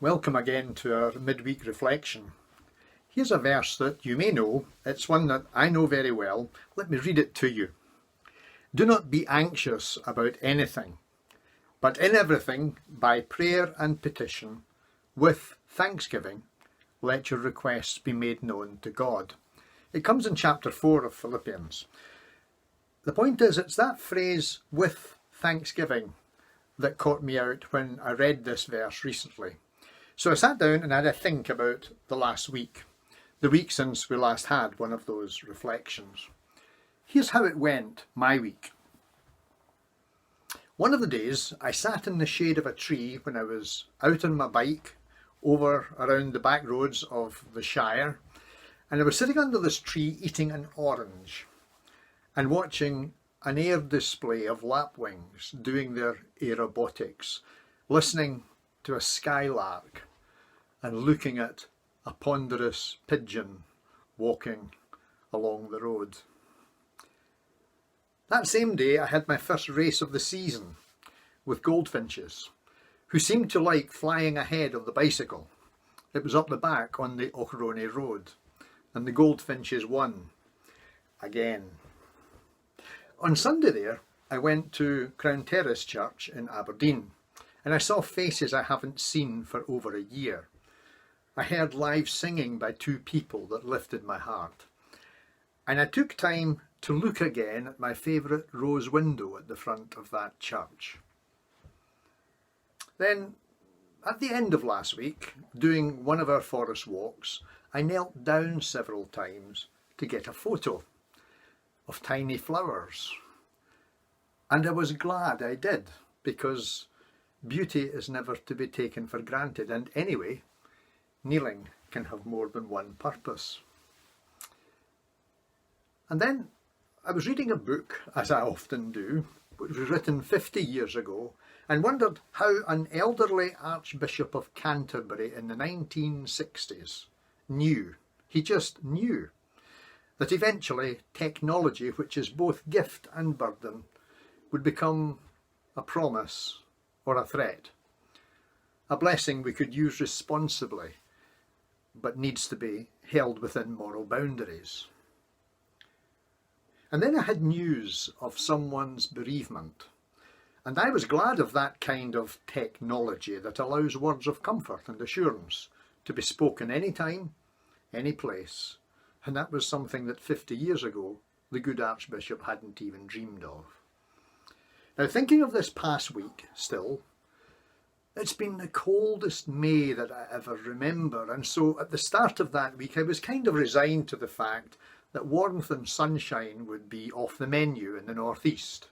Welcome again to our midweek reflection. Here's a verse that you may know. It's one that I know very well. Let me read it to you. Do not be anxious about anything, but in everything, by prayer and petition, with thanksgiving, let your requests be made known to God. It comes in chapter 4 of Philippians. The point is, it's that phrase, with thanksgiving, that caught me out when I read this verse recently. So I sat down and had a think about the last week, the week since we last had one of those reflections. Here's how it went, my week. One of the days I sat in the shade of a tree when I was out on my bike over around the back roads of the Shire, and I was sitting under this tree eating an orange and watching an air display of lapwings doing their aerobotics, listening to a skylark and looking at a ponderous pigeon walking along the road. That same day I had my first race of the season with goldfinches, who seemed to like flying ahead of the bicycle. It was up the back on the Ochrone Road, and the goldfinches won again. On Sunday there, I went to Crown Terrace Church in Aberdeen, and I saw faces I haven't seen for over a year. I heard live singing by two people that lifted my heart. And I took time to look again at my favourite rose window at the front of that church. Then, at the end of last week, doing one of our forest walks, I knelt down several times to get a photo of tiny flowers. And I was glad I did, because beauty is never to be taken for granted, and anyway, kneeling can have more than one purpose. And then I was reading a book, as I often do, which was written 50 years ago, and wondered how an elderly Archbishop of Canterbury in the 1960s knew, he just knew, that eventually technology, which is both gift and burden, would become a promise or a threat, a blessing we could use responsibly, but needs to be held within moral boundaries. And then I had news of someone's bereavement, and I was glad of that kind of technology that allows words of comfort and assurance to be spoken anytime, any place, and that was something that 50 years ago the good Archbishop hadn't even dreamed of. Now, thinking of this past week still, it's been the coldest May that I ever remember, and so at the start of that week I was kind of resigned to the fact that warmth and sunshine would be off the menu in the northeast.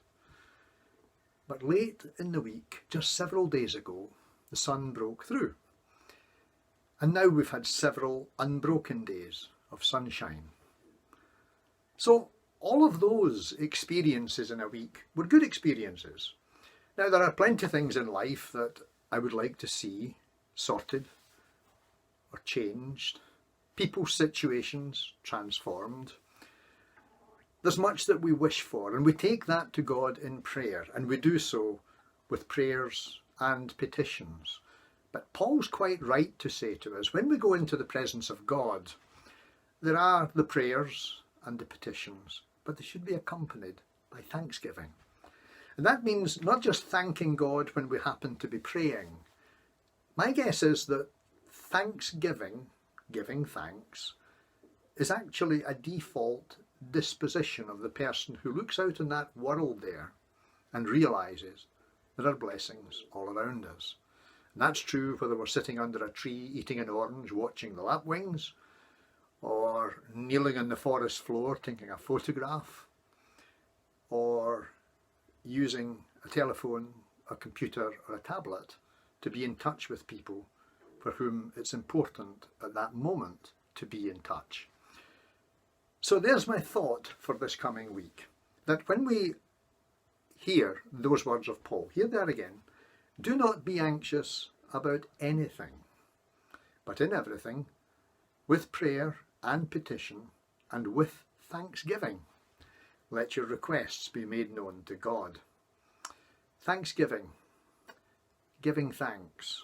But late in the week, just several days ago, the sun broke through. And now we've had several unbroken days of sunshine. So all of those experiences in a week were good experiences. Now, there are plenty of things in life that I would like to see sorted or changed, people's situations transformed. There's much that we wish for, and we take that to God in prayer, and we do so with prayers and petitions. But Paul's quite right to say to us, when we go into the presence of God, there are the prayers and the petitions, but they should be accompanied by thanksgiving. And that means not just thanking God when we happen to be praying. My guess is that thanksgiving, giving thanks, is actually a default disposition of the person who looks out in that world there and realises there are blessings all around us. And that's true whether we're sitting under a tree eating an orange watching the lapwings, or kneeling on the forest floor taking a photograph, or using a telephone, a computer or a tablet to be in touch with people for whom it's important at that moment to be in touch. So there's my thought for this coming week, that when we hear those words of Paul, hear that again, do not be anxious about anything, but in everything, with prayer and petition and with thanksgiving, let your requests be made known to God. Thanksgiving, giving thanks,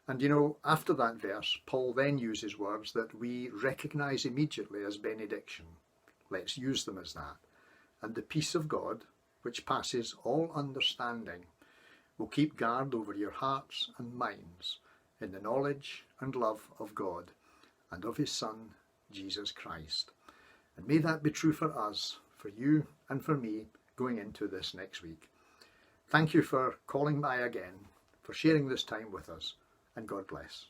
And you know, after that verse, Paul then uses words that we recognise immediately as benediction. Let's use them as that. And the peace of God, which passes all understanding, will keep guard over your hearts and minds in the knowledge and love of God and of his Son, Jesus Christ. And may that be true for us, for you and for me, going into this next week. Thank you for calling by again, for sharing this time with us, and God bless.